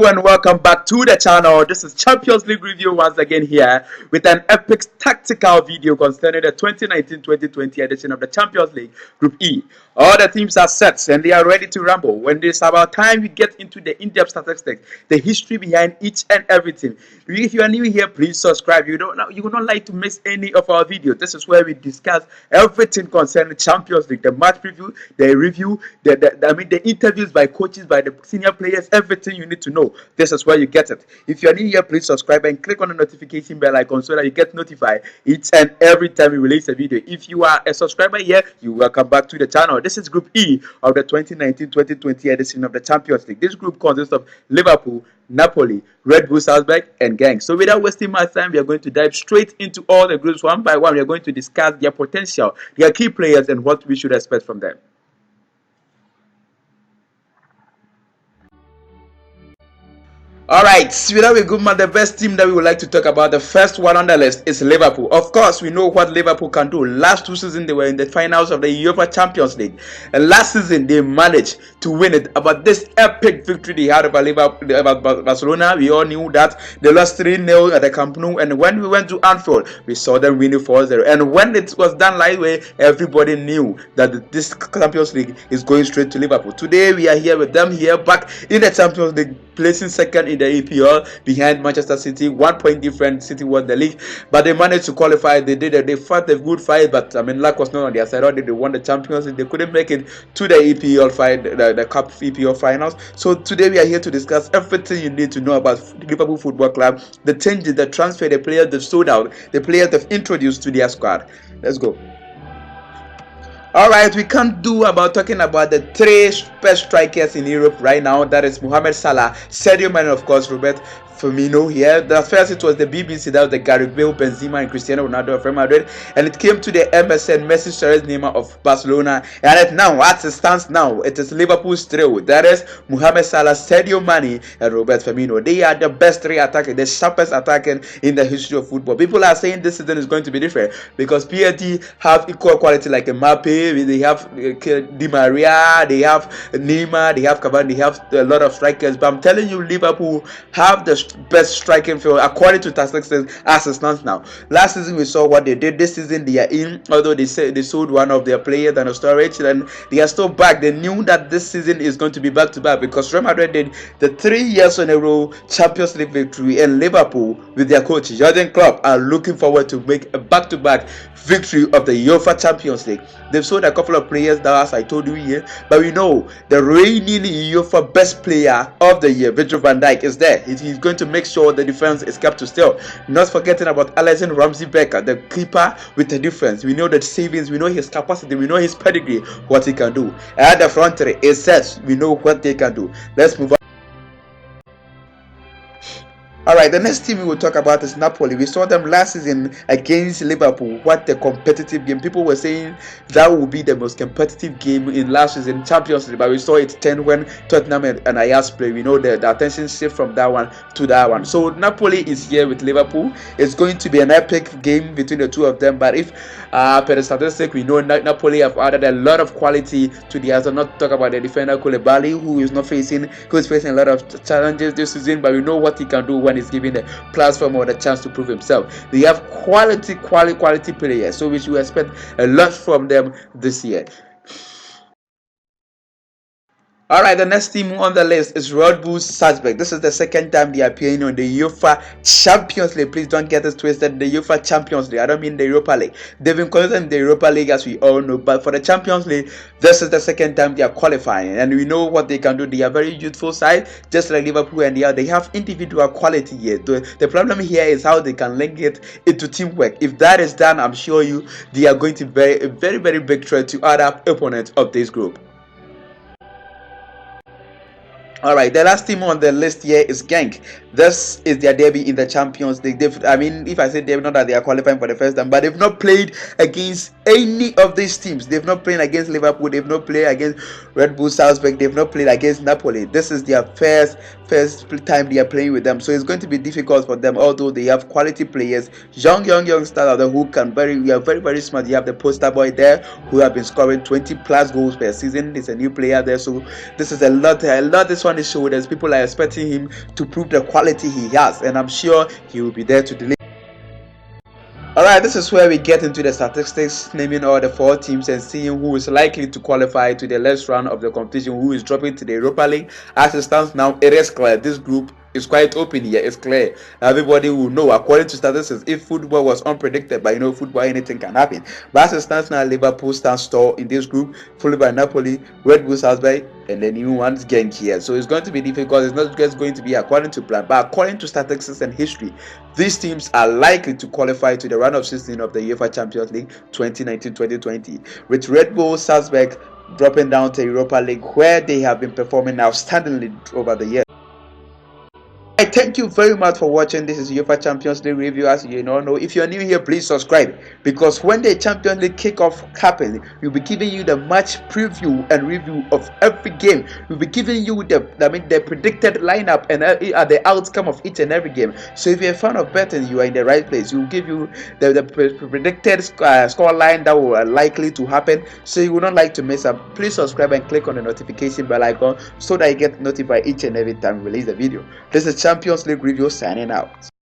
And welcome back to the channel. This is Champions League review once again here with an epic tactical video concerning the 2019-2020 edition of the Champions League Group E. All the teams are set and they are ready to rumble. When it's about time we get into the in-depth statistics, the history behind each and every team. If you are new here, please subscribe. You would not like to miss any of our videos. This is where we discuss everything concerning Champions League, the match preview, the review, the interviews by coaches, by the senior players, everything you need to know. This is where you get it. If you are new here, please subscribe and click on the notification bell icon so that you get notified each and every time we release a video. If you are a subscriber here, you welcome back to the channel. This is Group E of the 2019-2020 edition of the Champions League. This group consists of Liverpool, Napoli, Red Bull Salzburg, and Genk. So without wasting much time, we are going to dive straight into all the groups one by one. We are going to discuss their potential, their key players, and what we should expect from them. Alright, without a good man, the best team that we would like to talk about, the first one on the list is Liverpool. Of course, we know what Liverpool can do. Last two seasons, they were in the finals of the UEFA Champions League. And last season, they managed to win it. About this epic victory they had about Barcelona, we all knew that. They lost 3-0 at the Camp Nou. And when we went to Anfield, we saw them winning 4-0. And when it was done like way, everybody knew that this Champions League is going straight to Liverpool. Today, we are here with them here back in the Champions League, placing second in the EPL behind Manchester City. 1 point different. City won the league, but they managed to qualify. They fought a good fight, but luck was not on their side. Although they won the Champions League, they couldn't make it to the EPL fight, the Cup EPL finals. So today we are here to discuss everything you need to know about Liverpool Football Club, the changes, the transfer, the players they've sold out, the players they've introduced to their squad. Let's go. Alright, we can't do about talking about the three best strikers in Europe right now. That is Mohamed Salah, Sadio Mane, of course, Robert Firmino here. The first it was the BBC, that was the Gareth Bale, Benzema, and Cristiano Ronaldo of Real Madrid, and it came to the MSN Messi, Suarez, Neymar of Barcelona, and now as it stands now, it is Liverpool's trio. That is Mohamed Salah, Sadio Mane, and Robert Firmino. They are the best three attackers, the sharpest attacking in the history of football. People are saying this season is going to be different because PSG have equal quality like Mbappe, they have Di Maria, they have Neymar, they have Cavani, they have a lot of strikers. But I'm telling you, Liverpool have the best striking field according to statistics as it stands now. Last season we saw what they did. This season they are in, although they said they sold one of their players and a storage, and they are still back. They knew that this season is going to be back to back because Real Madrid did the 3 years in a row Champions League victory, and Liverpool with their coach Jurgen Klopp are looking forward to make a back-to-back victory of the UEFA Champions League. They've sold a couple of players that, as I told you here, but we know the reigning UEFA best player of the year, Virgil van Dijk, is there. He's going to make sure the defense is kept to still. Not forgetting about Alisson Ramsey-Becker, the keeper with the difference. We know the savings, we know his capacity, we know his pedigree, what he can do. And at the front three, it says we know what they can do. Let's move on. Alright, the next team we will talk about is Napoli. We saw them last season against Liverpool. What a competitive game. People were saying that would be the most competitive game in last season Champions League, but we saw it 10 when Tottenham and Ajax play. We know the attention shift from that one to that one. So Napoli is here with Liverpool. It's going to be an epic game between the two of them, but if per the statistic, we know Napoli have added a lot of quality to the other. Not talk about the defender Koulibaly, who is facing a lot of challenges this season, but we know what he can do when he's given the platform or the chance to prove himself. They have quality players, so we should expect a lot from them this year. Alright, the next team on the list is Red Bull Salzburg. This is the second time they are appearing on the UEFA Champions League. Please don't get it twisted. The UEFA Champions League, I don't mean the Europa League. They've been considered in the Europa League, as we all know, but for the Champions League, this is the second time they are qualifying, and we know what they can do. They are very youthful side, just like Liverpool, and they have individual quality here. The problem here is how they can link it into teamwork. If that is done, I'm sure they are going to be a very big threat to other opponents of this group. Alright, the last team on the list here is Genk. This is their debut in the Champions League. If I say debut, not that they are qualifying for the first time, but they've not played against any of these teams. They've not played against Liverpool, they've not played against Red Bull Salzburg, they've not played against Napoli. This is their first time they are playing with them, so it's going to be difficult for them, although they have quality players, young stars out there who can very smart. You have the poster boy there who have been scoring 20+ goals per season. It's a new player there, so this is a lot. This one on his shoulders. People are expecting him to prove the quality he has, and I'm sure he will be there to deliver. Alright, this is where we get into the statistics, naming all the 4 teams and seeing who is likely to qualify to the next round of the competition, who is dropping to the Europa League. As it stands now, it is clear. This group is quite open here. It's clear. Everybody will know, according to statistics, if football was unpredictable, but football, anything can happen. But as it stands now, Liverpool stands tall in this group, followed by Napoli, Red Bull Salzburg, and the new one's Genk here. So it's going to be difficult. It's not just going to be according to plan, but according to statistics and history, these teams are likely to qualify to the round of 16 of the UEFA Champions League 2019-2020, with Red Bull Salzburg dropping down to Europa League, where they have been performing outstandingly over the years. Thank you very much for watching. This is UEFA Champions League review. As you know, if you're new here, please subscribe, because when the Champions League kickoff happens, we'll be giving you the match preview and review of every game. We'll be giving you the predicted lineup and the outcome of each and every game. So if you're a fan of betting, you are in the right place. We'll give you the predicted score line that will likely to happen, so you will not like to miss up. Please subscribe and click on the notification bell icon so that you get notified each and every time we release a video. This is Champions League review signing out.